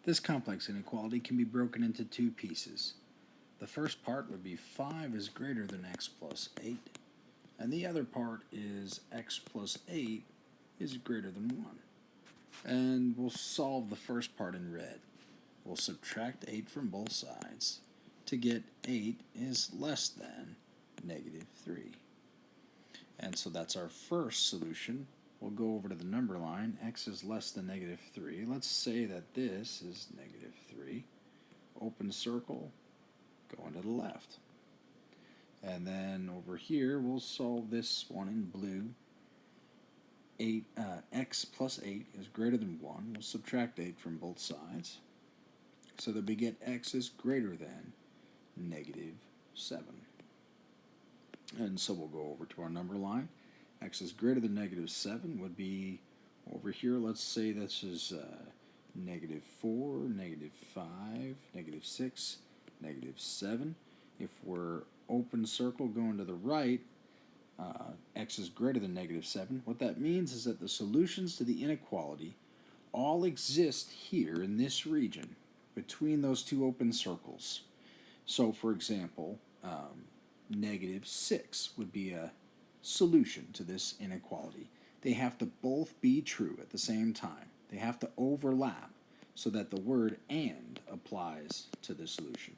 This complex inequality can be broken into two pieces. The first part would be 5 is greater than x plus 8, and the other part is x plus 8 is greater than 1. And we'll solve the first part in red. We'll subtract 8 from both sides to get 8 is less than negative 3. And so that's our first solution. We'll go over to the number line. X is less than negative 3. Let's say that this is negative 3. Open circle, going to the left. And then over here, we'll solve this one in blue. X plus 8 is greater than 1. We'll subtract 8 from both sides so that we get x is greater than negative 7. And so we'll go over to our number line. X is greater than negative 7 would be over here. Let's say this is negative 4, negative 5, negative 6, negative 7. If we're open circle going to the right, x is greater than negative 7. What that means is that the solutions to the inequality all exist here in this region between those two open circles. So, for example, negative 6 would be a solution to this inequality. They have to both be true at the same time. They have to overlap so that the word and applies to the solution.